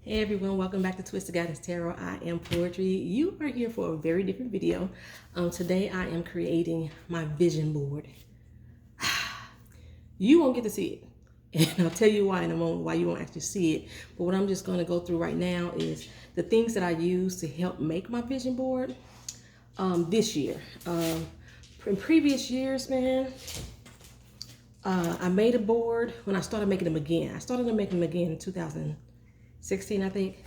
Hey everyone, welcome back to Twisted Guidance Tarot. I am Poetry. You are here for a very different video. Today I am creating my vision board. You won't get to see it. And I'll tell you why in a moment, why you won't actually see it. But what I'm just going to go through right now is the things that I use to help make my vision board this year. In previous years, man, I made a board when I started making them again. I started making them again in 2016, I think.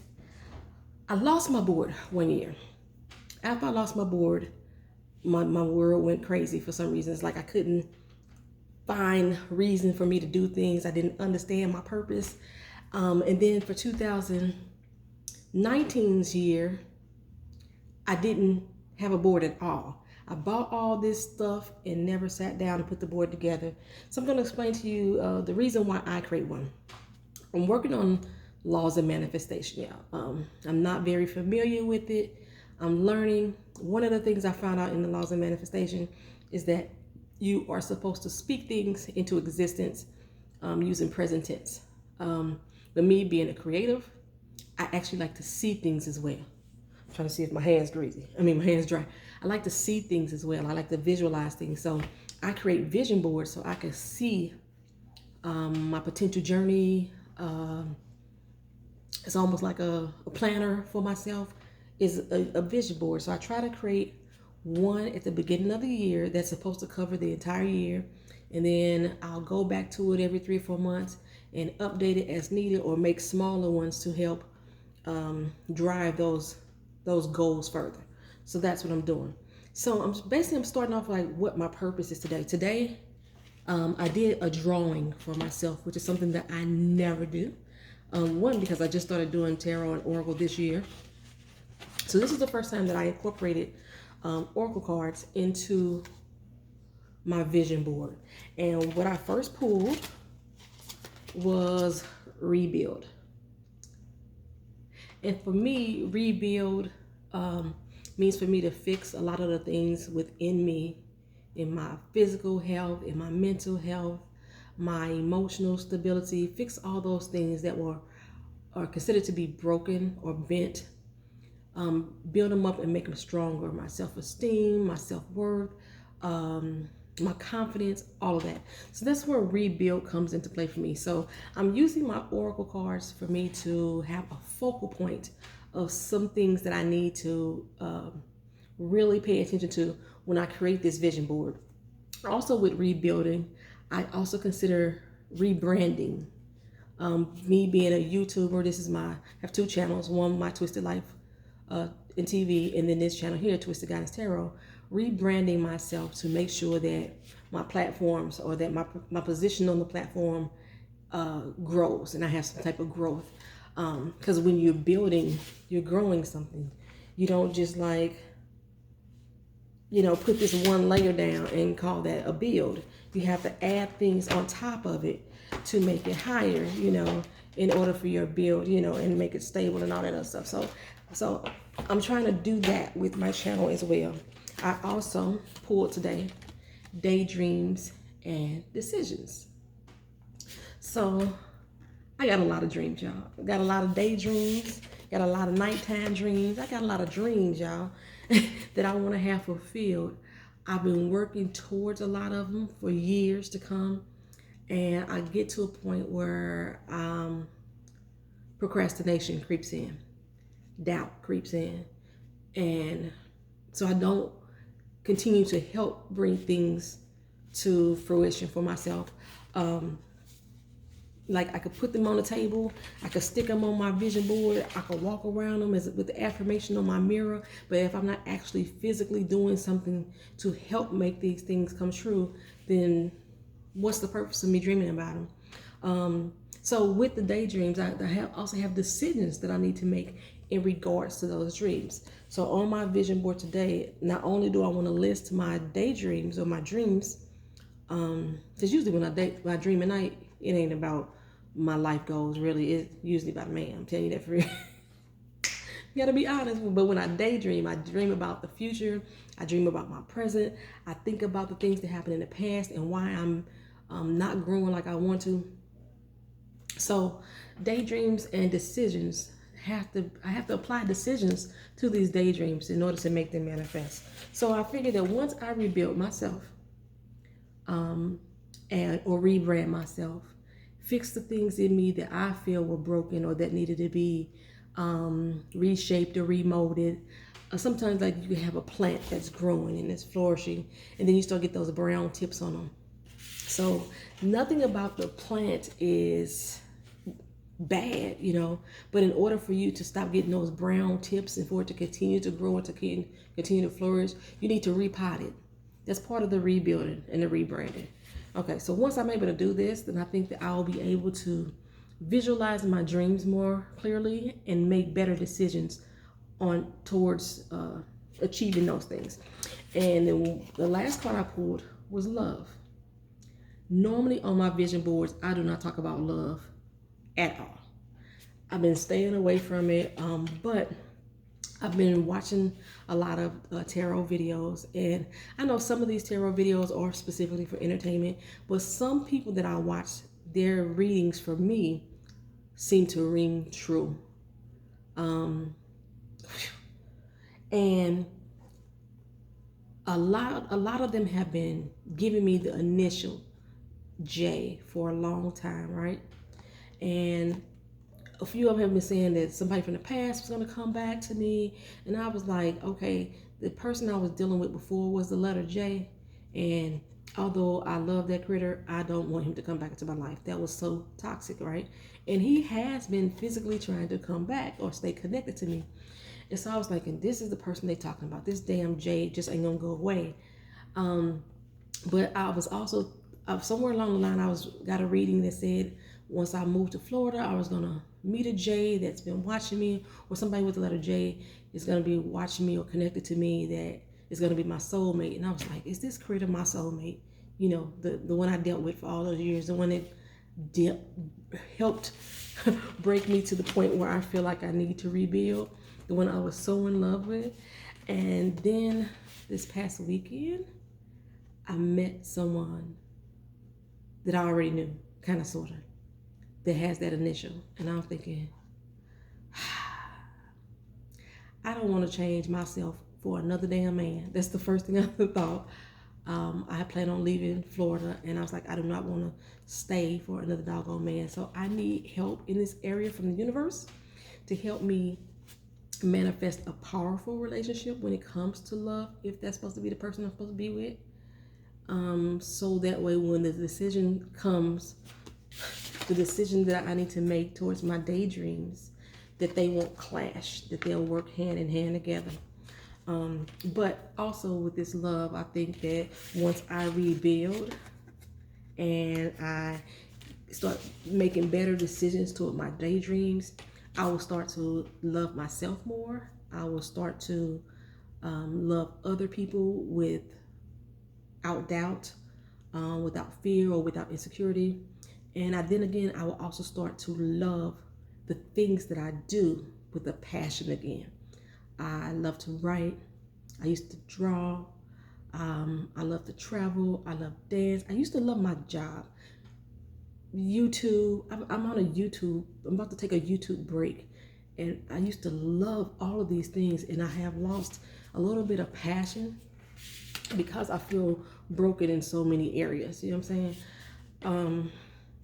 I lost my board one year. After I lost my board, my world went crazy for some reason. It's like I couldn't find reason for me to do things. I didn't understand my purpose. And then for 2019's year, I didn't have a board at all. I bought all this stuff and never sat down and put the board together. So I'm going to explain to you the reason why I create one. I'm working on laws of manifestation, y'all. I'm not very familiar with it. I'm learning. One of the things I found out in the laws of manifestation is that you are supposed to speak things into existence using present tense. But me being a creative, I actually like to see things as well. I'm trying to see if my hand's my hand's dry. I like to see things as well. I like to visualize things. So I create vision boards so I can see my potential journey. It's almost like a planner for myself, is a vision board. So I try to create one at the beginning of the year that's supposed to cover the entire year. And then I'll go back to it every 3 or 4 months and update it as needed, or make smaller ones to help drive those goals further. So that's what I'm doing. So I'm starting off like what my purpose is today. Today, I did a drawing for myself, which is something that I never do. One, because I just started doing tarot and oracle this year. So this is the first time that I incorporated oracle cards into my vision board. And what I first pulled was rebuild. And for me, rebuild means for me to fix a lot of the things within me, in my physical health, in my mental health, my emotional stability, fix all those things that are considered to be broken or bent, build them up and make them stronger. My self-esteem, my self-worth, my confidence, all of that. So that's where rebuild comes into play for me. So I'm using my oracle cards for me to have a focal point of some things that I need to really pay attention to when I create this vision board. Also with rebuilding, I also consider rebranding. Me being a YouTuber, I have 2 channels. One, My Twisted Life in TV, and then this channel here, Twisted Guidance Tarot. Rebranding myself to make sure that my platforms, or that my position on the platform grows, and I have some type of growth. Because when you're building, you're growing something. You don't just put this one layer down and call that a build. You have to add things on top of it to make it higher, in order for your build, and make it stable and all that other stuff. So I'm trying to do that with my channel as well. I also pulled today daydreams and decisions. So I got a lot of dreams, y'all. I got a lot of daydreams, got a lot of nighttime dreams. I got a lot of dreams, y'all, that I want to have fulfilled. I've been working towards a lot of them for years to come. And I get to a point where procrastination creeps in, doubt creeps in. And so I don't continue to help bring things to fruition for myself. Like I could put them on the table, I could stick them on my vision board, I could walk around them with the affirmation on my mirror, but if I'm not actually physically doing something to help make these things come true, then what's the purpose of me dreaming about them? So with the daydreams, I also have decisions that I need to make in regards to those dreams. So on my vision board today, not only do I want to list my daydreams or my dreams, because usually when I dream at night, it ain't about my life goals, really. It's usually about a man. I'm telling you that for real. You gotta be honest. But when I daydream, I dream about the future. I dream about my present. I think about the things that happened in the past and why I'm not growing like I want to. So daydreams and decisions I have to apply decisions to these daydreams in order to make them manifest. So I figured that once I rebuild myself, or rebrand myself, fix the things in me that I feel were broken or that needed to be reshaped or remolded. Sometimes, like, you can have a plant that's growing and it's flourishing, and then you start to get those brown tips on them. So nothing about the plant is bad, but in order for you to stop getting those brown tips and for it to continue to grow and to continue to flourish, you need to repot it. That's part of the rebuilding and the rebranding. Okay, so once I'm able to do this, then I think that I'll be able to visualize my dreams more clearly and make better decisions towards achieving those things. And then the last card I pulled was love. Normally on my vision boards, I do not talk about love at all. I've been staying away from it, but I've been watching a lot of tarot videos, and I know some of these tarot videos are specifically for entertainment, but some people that I watch, their readings for me seem to ring true. And a lot of them have been giving me the initial J for a long time, right? And a few of them have been saying that somebody from the past was going to come back to me, and I was like, okay, the person I was dealing with before was the letter J, and although I love that critter, I don't want him to come back into my life. That was so toxic, right? And he has been physically trying to come back or stay connected to me. And so I was like, and this is the person they talking about. This damn J just ain't gonna go away. But I was also somewhere along the line, got a reading that said once I moved to Florida, I was gonna meet a J that's been watching me, or somebody with the letter J is gonna be watching me or connected to me that is gonna be my soulmate. And I was like, is this critter my soulmate? The one I dealt with for all those years, the one that helped break me to the point where I feel like I need to rebuild, the one I was so in love with. And then this past weekend, I met someone that I already knew, kind of, sort of, that has that initial. And I'm thinking, I don't want to change myself for another damn man. That's the first thing I thought. I plan on leaving Florida, and I was like, I do not want to stay for another doggone man. So I need help in this area from the universe to help me manifest a powerful relationship when it comes to love, if that's supposed to be the person I'm supposed to be with. So that way, when the decision comes, the decision that I need to make towards my daydreams, that they won't clash, that they'll work hand in hand together. But also with this love, I think that once I rebuild and I start making better decisions toward my daydreams, I will start to love myself more. I will start to love other people without doubt, without fear or without insecurity. And then again, I will also start to love the things that I do with a passion again. I love to write. I used to draw. I love to travel. I love dance. I used to love my job. YouTube. I'm on a YouTube. I'm about to take a YouTube break. And I used to love all of these things. And I have lost a little bit of passion because I feel broken in so many areas. You know what I'm saying?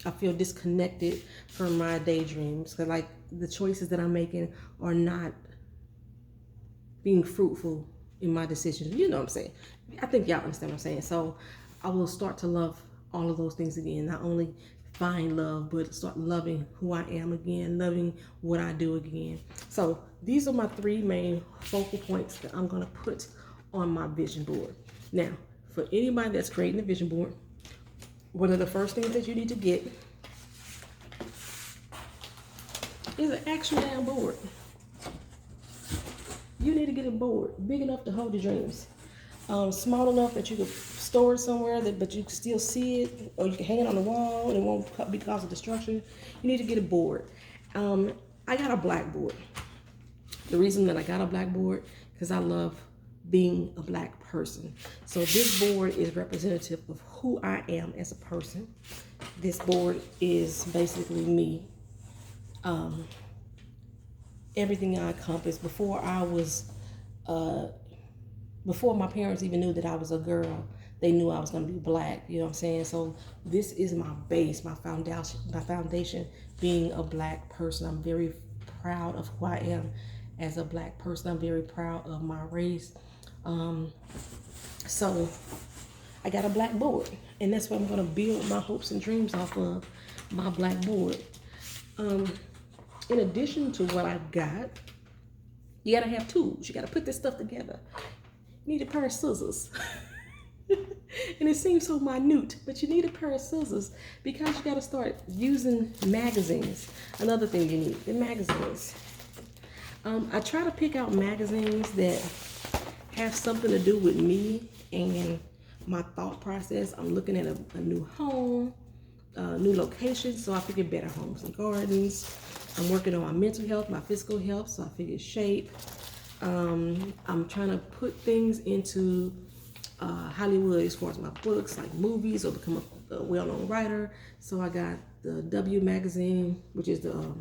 I feel disconnected from my daydreams. Because, like, the choices that I'm making are not being fruitful in my decisions. You know what I'm saying? I think y'all understand what I'm saying. So I will start to love all of those things again. Not only find love, but start loving who I am again, loving what I do again. So these are my 3 main focal points that I'm going to put on my vision board. Now, for anybody that's creating a vision board, one of the first things that you need to get is an actual damn board. You need to get a board big enough to hold your dreams, small enough that you can store it somewhere, but you can still see it, or you can hang it on the wall and it won't be cause of destruction. You need to get a board. I got a blackboard. The reason that I got a blackboard, because I love being a black person. So this board is representative of who I am as a person. This board is basically me. everything I accomplished before I was, before my parents even knew that I was a girl. They knew I was going to be black. You know what I'm saying? So this is my base, my foundation. My foundation being a black person. I'm very proud of who I am as a black person. I'm very proud of my race. So I got a black board, and that's what I'm going to build my hopes and dreams off of, my black board. In addition to what I've got, you got to have tools. You got to put this stuff together. You need a pair of scissors. And it seems so minute, but you need a pair of scissors because you got to start using magazines. Another thing you need, the magazines. I try to pick out magazines that have something to do with me and my thought process. I'm looking at a new home, new location, so I figure Better Homes and Gardens. I'm working on my mental health, my physical health, so I figure shape. I'm trying to put things into Hollywood as far as my books, like movies, or become a well-known writer. So I got the W magazine, which is the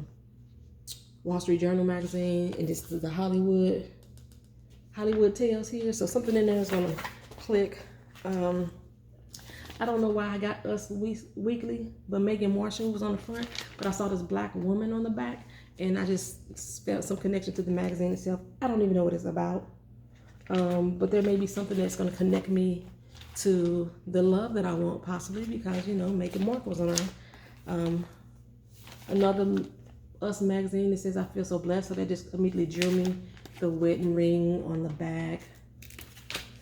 Wall Street Journal magazine, and this is the Hollywood Tales here. So something in there is gonna click. I don't know why I got Us Weekly, but Megan Marshall was on the front, but I saw this black woman on the back, and I just felt some connection to the magazine itself. I don't even know what it's about. But there may be something that's going to connect me to the love that I want, possibly, because, you know, Megan Markle was on her. Another Us magazine that says I feel so blessed, so that just immediately drew me. The wedding ring on the back,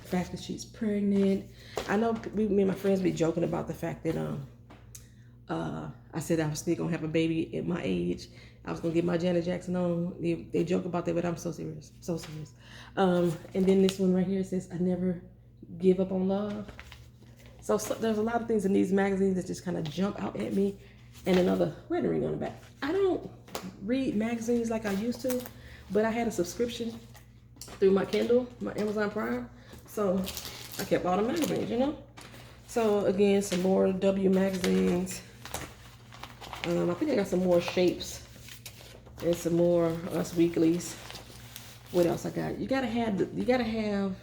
the fact that she's pregnant. I know me and my friends be joking about the fact that I said I was still gonna have a baby at my age. I was gonna get my Janet Jackson on. They joke about that, but I'm so serious, so serious. And then this one right here says, I never give up on love. So there's a lot of things in these magazines that just kind of jump out at me. And another wedding ring on the back. I don't read magazines like I used to, but I had a subscription through my Kindle, my Amazon Prime. So I kept all the magazines, you know? So again, some more W magazines. I think I got some more Shapes and some more Us Weeklies. What else I got? You gotta have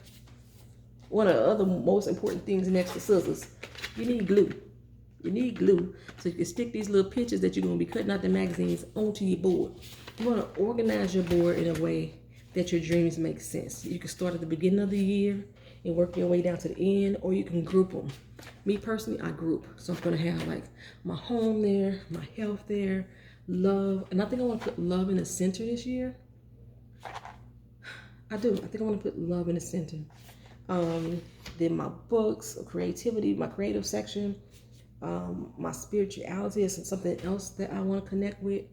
one of the other most important things next to scissors. You need glue. You need glue so you can stick these little pictures that you're gonna be cutting out the magazines onto your board. You wanna organize your board in a way that your dreams make sense. You can start at the beginning of the year and work your way down to the end, or you can group them. Me personally, I group. So I'm gonna have like my home there, my health there, love, and I think I wanna put love in the center this year. I do, I think I wanna put love in the center. Then my books, creativity, my creative section, my spirituality is something else that I wanna connect with.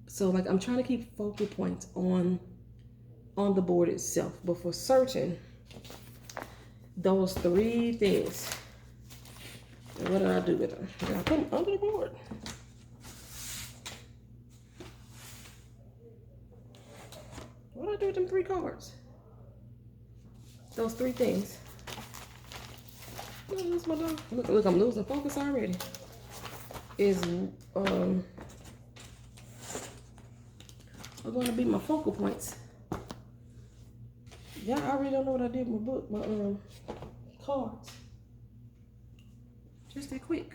So like I'm trying to keep focal points on the board itself, but for certain, those three things. And what did I do with them? I put them under the board. What did I do with them 3 cards? Those 3 things. Look, I'm losing focus already. Is are going to be my focal points. Yeah, I really don't know what I did with my book, my cards. Just that quick.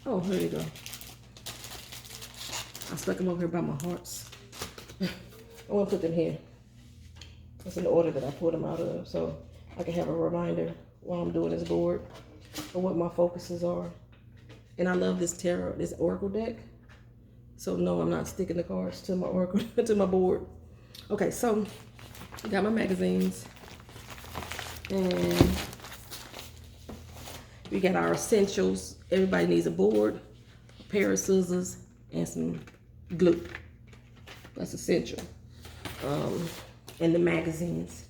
Oh, here they go. I stuck them over here by my hearts. I want to put them here. That's in the order that I pulled them out of, so I can have a reminder while I'm doing this board of what my focuses are. And I love this tarot, this oracle deck. So no, I'm not sticking the cards to my oracle, to my board. Okay, so I got my magazines, and we got our essentials. Everybody needs a board, a pair of scissors, and some glue. That's essential. And the magazines.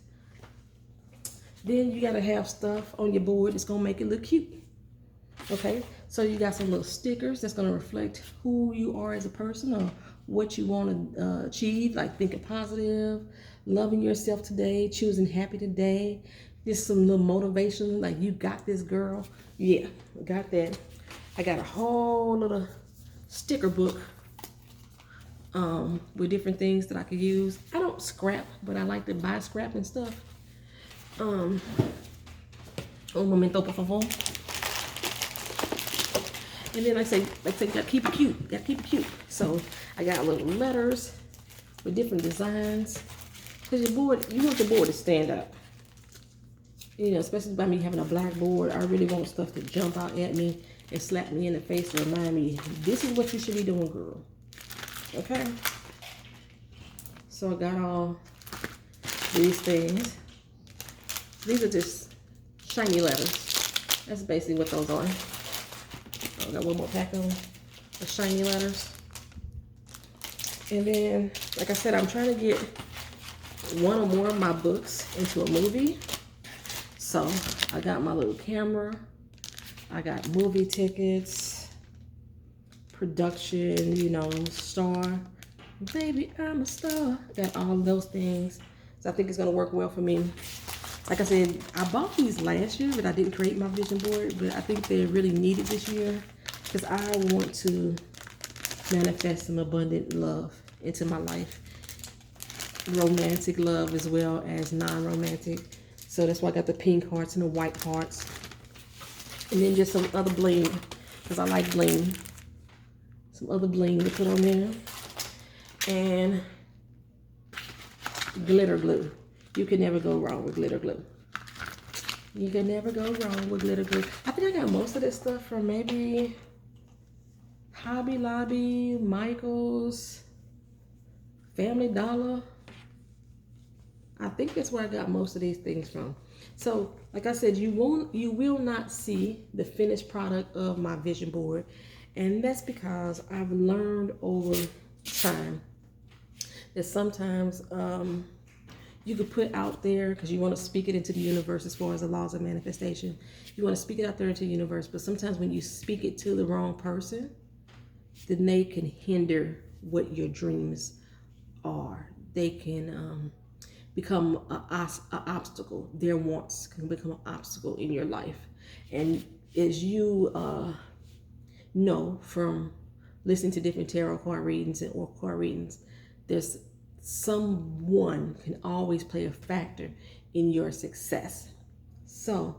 Then you gotta have stuff on your board that's gonna make it look cute. Okay, so you got some little stickers that's gonna reflect who you are as a person, or what you want to achieve, like thinking positive, loving yourself today, choosing happy today. Just some little motivation, like you got this, girl. Yeah, got that. I got a whole little sticker book with different things that I could use. I don't scrap, but I like to buy scrap and stuff. Un momento, por favor. And then like I say, gotta keep it cute. Gotta keep it cute. So I got little letters with different designs. Cause your board, you want your board to stand up. You know, especially by me having a black board, I really want stuff to jump out at me and slap me in the face to remind me, this is what you should be doing, girl. Okay? So I got all these things. These are just shiny letters. That's basically what those are. I got one more pack of them. The shiny letters. And then, like I said, I'm trying to get one or more of my books into a movie. So I got my little camera. I got movie tickets, production, you know, star. Baby, I'm a star. I got all those things. So I think it's gonna work well for me. Like I said, I bought these last year, but I didn't create my vision board. But I think they're really needed this year because I want to manifest some abundant love into my life. Romantic love as well as non-romantic. So that's why I got the pink hearts and the white hearts. And then just some other bling, because I like bling. Some other bling to put on there. And glitter glue. You can never go wrong with glitter glue. You can never go wrong with glitter glue. I think I got most of this stuff from maybe Hobby Lobby, Michael's, Family Dollar. I think that's where I got most of these things from. So, like I said, you will not see the finished product of my vision board. And that's because I've learned over time that sometimes you could put out there, because you want to speak it into the universe as far as the laws of manifestation. You want to speak it out there into the universe, but sometimes when you speak it to the wrong person, then they can hinder what your dreams are. They can become an obstacle. Their wants can become an obstacle in your life. And as you know from listening to different tarot card readings and oracle card readings, there's someone can always play a factor in your success. So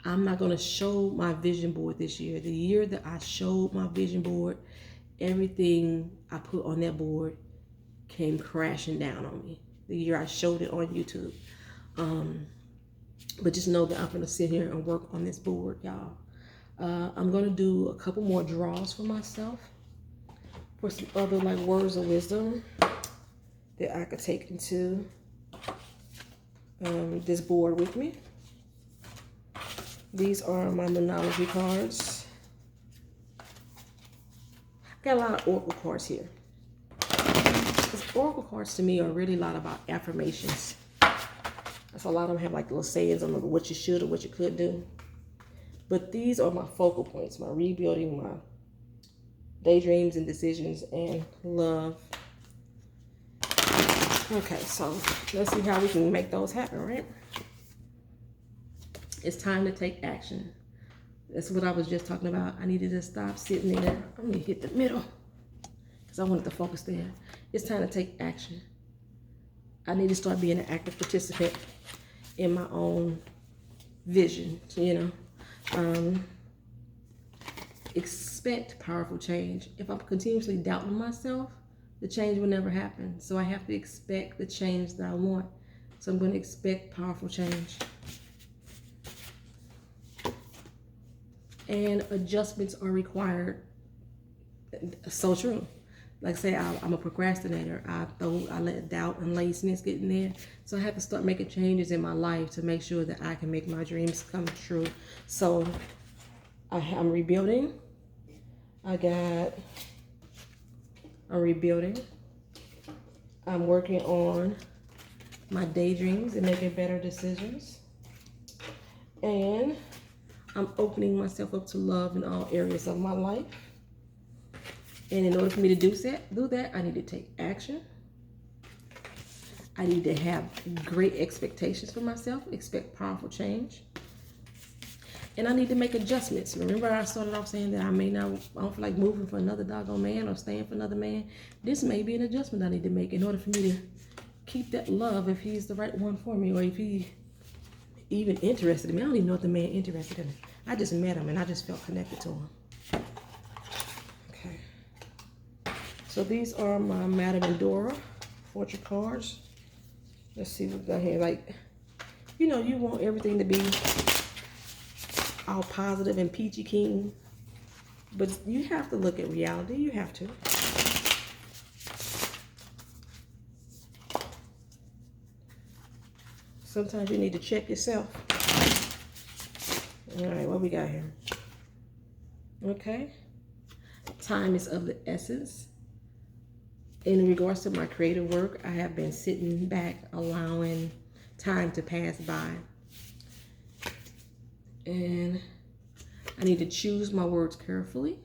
I'm not going to show my vision board this year. The year that I showed my vision board, everything I put on that board came crashing down on me. The year I showed it on YouTube. But just know that I'm going to sit here and work on this board, y'all. I'm going to do a couple more draws for myself for some other like words of wisdom that I could take into this board with me. These are my Moonology cards. Got a lot of oracle cards here. Because oracle cards to me are really a lot about affirmations. That's a lot of them have like little sayings on what you should or what you could do. But these are my focal points, my rebuilding, my daydreams and decisions and love. Okay, so let's see how we can make those happen, right? It's time to take action. That's what I was just talking about. I needed to stop sitting there. I'm gonna hit the middle because I wanted to focus there. It's time to take action. I need to start being an active participant in my own vision, you know. Expect powerful change. If I'm continuously doubting myself, the change will never happen. So I have to expect the change that I want. So I'm going to expect powerful change. And adjustments are required. So true. Like I say, I'm a procrastinator. I let doubt and laziness get in there. So I have to start making changes in my life to make sure that I can make my dreams come true. So I'm rebuilding. I'm rebuilding. I'm working on my daydreams and making better decisions. And I'm opening myself up to love in all areas of my life. And in order for me to do that, I need to take action. I need to have great expectations for myself, expect powerful change. And I need to make adjustments. Remember I started off saying that I don't feel like moving for another doggone man or staying for another man. This may be an adjustment I need to make in order for me to keep that love if he's the right one for me, or if he even interested in me. I don't even know if the man interested in me. I just met him and I just felt connected to him. Okay. So these are my Madame Endora fortune cards. Let's see what we got here. Like, you know, you want everything to be all positive and peachy keen, but you have to look at reality. You have to. Sometimes you need to check yourself. All right, what we got here? Okay. Time is of the essence. In regards to my creative work, I have been sitting back, allowing time to pass by. And I need to choose my words carefully.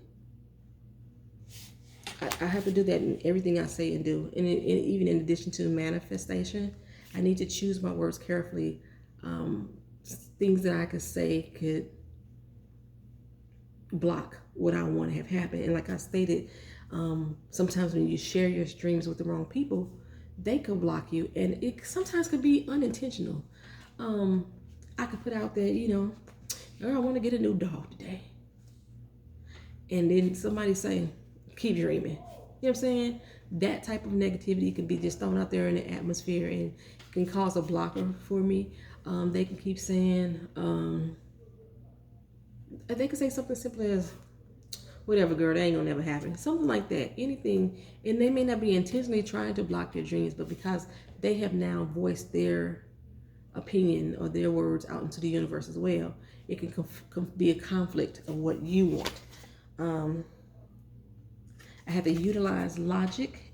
I have to do that in everything I say and do. And even in addition to manifestation, I need to choose my words carefully. Things that I could say could block what I want to have happen. And like I stated, sometimes when you share your dreams with the wrong people, they could block you. And it sometimes could be unintentional. I could put out there, you know, oh, I want to get a new dog today. And then somebody say, keep dreaming. You know what I'm saying? That type of negativity can be just thrown out there in the atmosphere and can cause a blocker for me. They can keep saying, they can say something simple as, whatever, girl, that ain't gonna never happen. Something like that. Anything. And they may not be intentionally trying to block your dreams, but because they have now voiced their opinion or their words out into the universe as well, it can be a conflict of what you want. I have to utilize logic,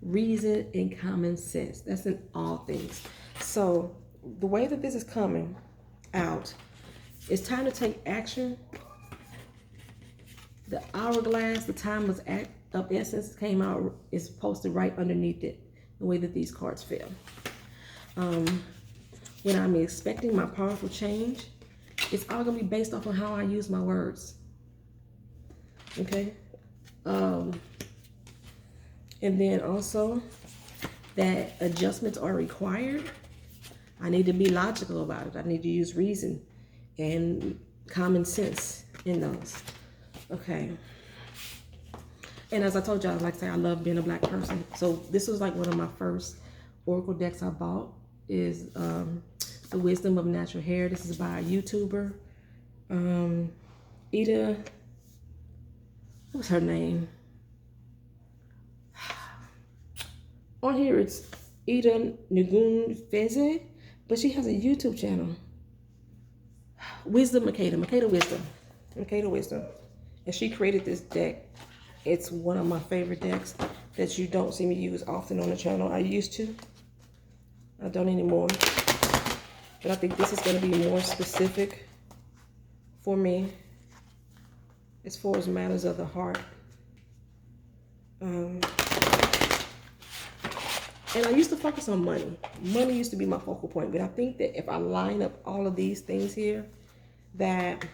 reason, and common sense. That's in all things. So the way that this is coming out, it's time to take action. The hourglass, the time of essence came out, is posted right underneath it, the way that these cards feel. When I'm expecting my powerful change, it's all gonna be based off of how I use my words. Okay? And then also that adjustments are required. I need to be logical about it. I need to use reason and common sense in those. Okay. And as I told y'all, like I say, I love being a black person. So this was like one of my first oracle decks I bought, is The Wisdom of Natural Hair. This is by a YouTuber, Ida, what's her name? On here it's Ida Nugun Feze, but she has a YouTube channel. Makeda Wisdom. And she created this deck. It's one of my favorite decks that you don't see me use often on the channel. I used to. I don't anymore. But I think this is going to be more specific for me as far as matters of the heart. And I used to focus on money. Money used to be my focal point. But I think that if I line up all of these things here, that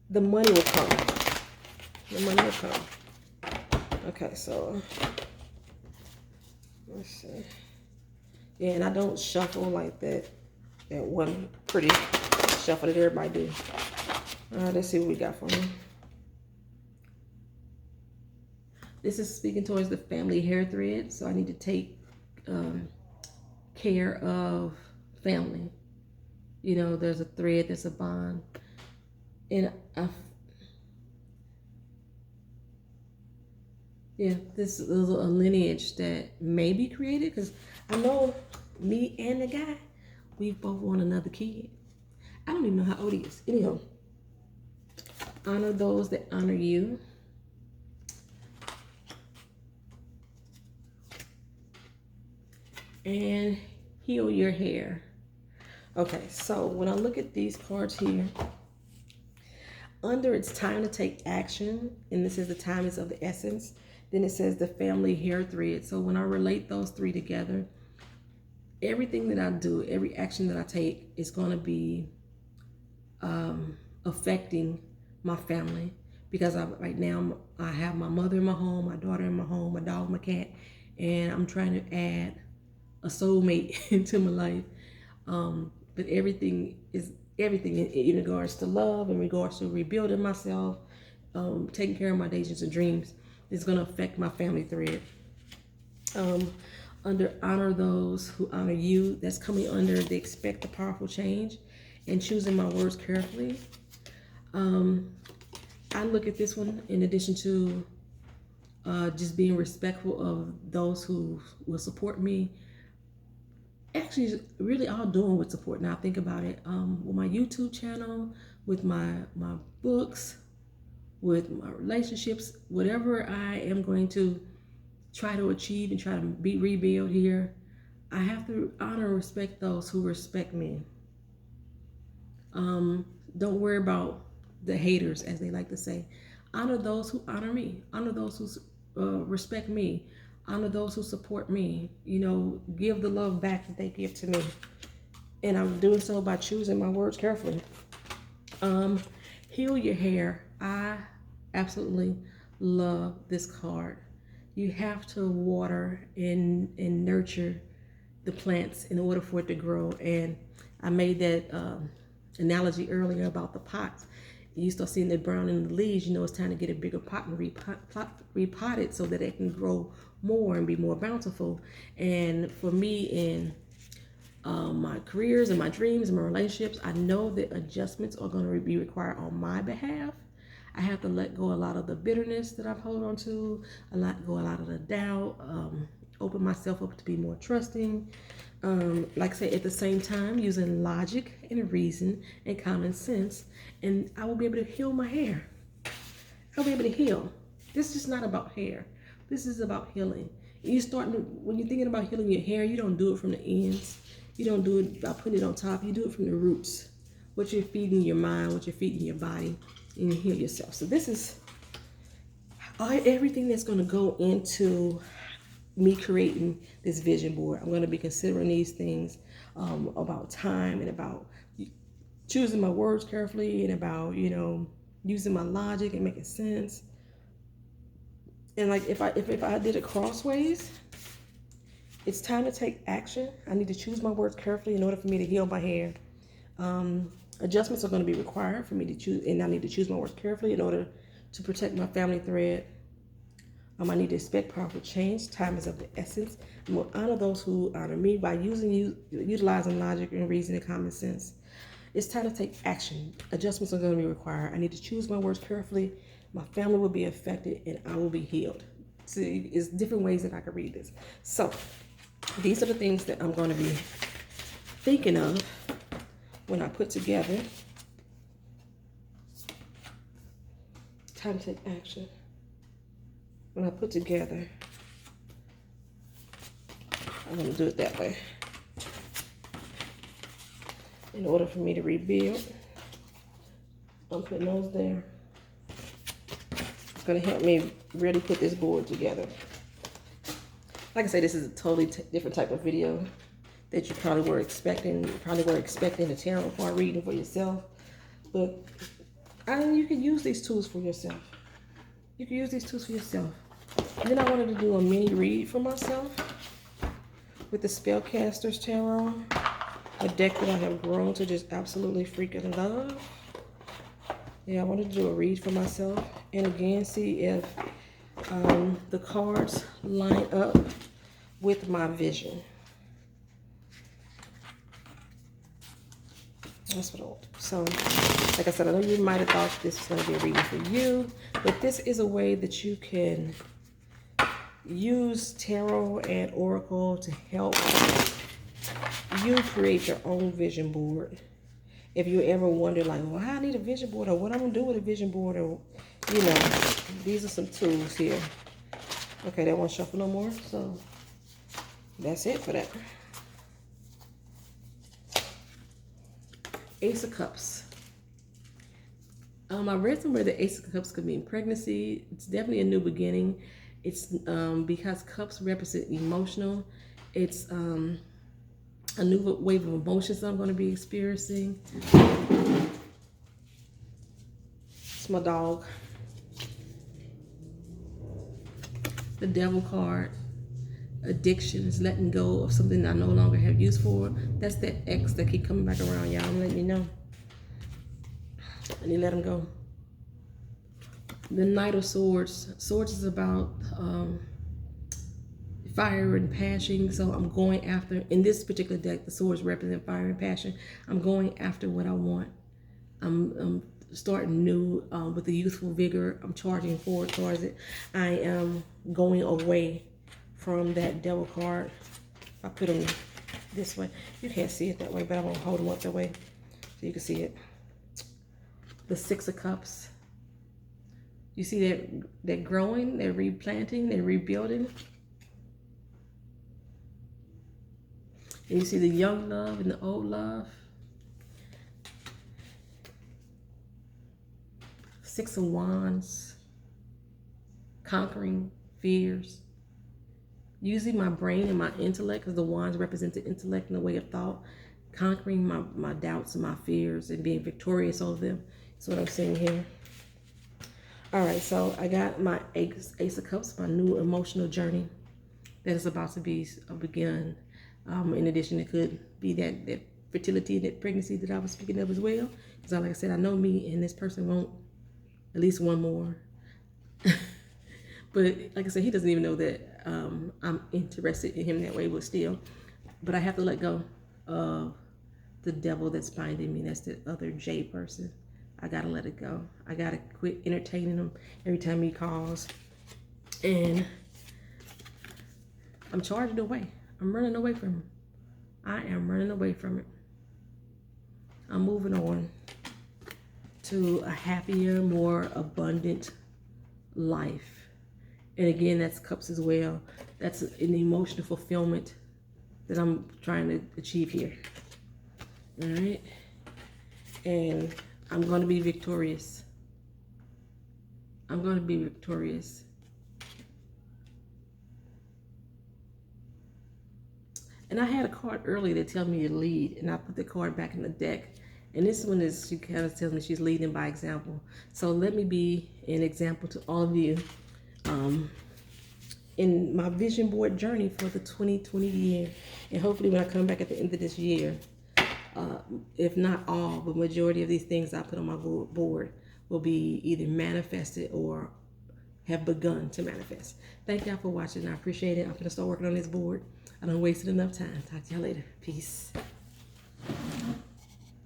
the money will come. The money will come. Okay, so let's see. Yeah, and I don't shuffle like that one pretty shuffle that everybody do. All right, let's see what we got for me. This is speaking towards the family hair thread, so I need to take care of family. You know, there's a thread, there's a bond. And yeah, this is a lineage that may be created, because I know me and the guy, we both want another kid. I don't even know how old he is. Anyhow, honor those that honor you. And heal your hair. Okay, so when I look at these cards here, under it's time to take action, and this is the time is of the essence. Then it says the family hair thread. So when I relate those three together, everything that I do, every action that I take is going to be affecting my family, because right now I have my mother in my home, my daughter in my home, my dog, my cat, and I'm trying to add a soulmate into my life. But everything in regards to love, in regards to rebuilding myself, taking care of my daydreams and dreams, is going to affect my family thread. Under honor those who honor you, that's coming under the expect a powerful change and choosing my words carefully. I look at this one in addition to just being respectful of those who will support me. Actually, really all doing with support. Now think about it. With my YouTube channel, with my books, with my relationships, whatever I am going to try to achieve and try to rebuild here, I have to honor and respect those who respect me. Don't worry about the haters, as they like to say. Honor those who honor me. Honor those who respect me. Honor those who support me. You know, give the love back that they give to me. And I'm doing so by choosing my words carefully. Heal your hair. I absolutely love this card. You have to water and nurture the plants in order for it to grow. And I made that analogy earlier about the pots. You start seeing the brown in the leaves, you know it's time to get a bigger pot and repot it so that it can grow more and be more bountiful. And for me, in my careers and my dreams and my relationships, I know that adjustments are going to be required on my behalf. I have to let go a lot of the bitterness that I've held on to, a lot of the doubt, open myself up to be more trusting. Like I say, at the same time, using logic and reason and common sense, and I will be able to heal my hair. I'll be able to heal. This is just not about hair. This is about healing. When you're thinking about healing your hair, you don't do it from the ends. You don't do it by putting it on top. You do it from the roots. What you're feeding your mind, what you're feeding your body, and you heal yourself. So this is everything that's going to go into me creating this vision board. I'm going to be considering these things about time and about choosing my words carefully and about, you know, using my logic and making sense. And like if I did it crossways, it's time to take action. I need to choose my words carefully in order for me to heal my hair. Adjustments are going to be required for me to choose, and I need to choose my words carefully in order to protect my family thread. I need to expect powerful change. Time is of the essence. I'm going to honor those who honor me by utilizing logic and reason and common sense. It's time to take action. Adjustments are going to be required. I need to choose my words carefully. My family will be affected, and I will be healed. See, it's different ways that I can read this. So these are the things that I'm going to be thinking of when I put together time to take action. When I put together, I'm going to do it that way. In order for me to rebuild, I'm putting those there. It's going to help me really put this board together. Like I say, this is a totally different type of video that you probably were expecting. You probably were expecting a tarot card reading for yourself. But you can use these tools for yourself. You can use these tools for yourself. And then I wanted to do a mini read for myself with the Spellcaster's Tarot, a deck that I have grown to just absolutely freaking love. Yeah, I wanted to do a read for myself. And again, see if the cards line up with my vision. That's what I want. So, like I said, I know you might have thought this was going to be a reading for you, but this is a way that you can use tarot and oracle to help you create your own vision board. If you ever wonder, like, well, I need a vision board, or what I'm going to do with a vision board, or, you know, these are some tools here. Okay, that won't shuffle no more, so that's it for that. Ace of Cups. I read somewhere that Ace of Cups could mean pregnancy. It's definitely a new beginning. It's because cups represent emotional. It's a new wave of emotions I'm going to be experiencing. my dog. The Devil card. Addiction is letting go of something I no longer have use for. That's that ex that keep coming back around, y'all. I'm letting you know. And you let him go. The Knight of Swords. Swords is about fire and passion. So I'm going after, in this particular deck, the swords represent fire and passion. I'm going after what I want. I'm starting new with the youthful vigor. I'm charging forward towards it. I am going away from that Devil card. I put them this way. You can't see it that way, but I'm gonna hold them up that way so you can see it. The Six of Cups. You see that they're growing, they're replanting, they're rebuilding. And you see the young love and the old love. Six of Wands. Conquering fears. Using my brain and my intellect, because the wands represent the intellect and the way of thought. Conquering my doubts and my fears and being victorious over them. That's what I'm seeing here. All right, so I got my Ace of Cups, my new emotional journey that is about to be begun. In addition, it could be that fertility, that pregnancy that I was speaking of as well. Because like I said, I know me and this person want at least one more. But like I said, he doesn't even know that I'm interested in him that way, but still. But I have to let go of the devil that's binding me. That's the other J person. I gotta let it go. I gotta quit entertaining him every time he calls. And I'm charging away. I'm running away from him. I am running away from it. I'm moving on to a happier, more abundant life. And again, that's cups as well. That's an emotional fulfillment that I'm trying to achieve here. All right. And I'm going to be victorious. I'm going to be victorious. And I had a card earlier that tells me to lead, and I put the card back in the deck. And this one is, she kind of tells me she's leading by example. So let me be an example to all of you in my vision board journey for the 2020 year. And hopefully when I come back at the end of this year, if not all, but majority of these things I put on my board will be either manifested or have begun to manifest. Thank y'all for watching. I appreciate it. I'm going to start working on this board. I done wasted enough time. Talk to y'all later. Peace.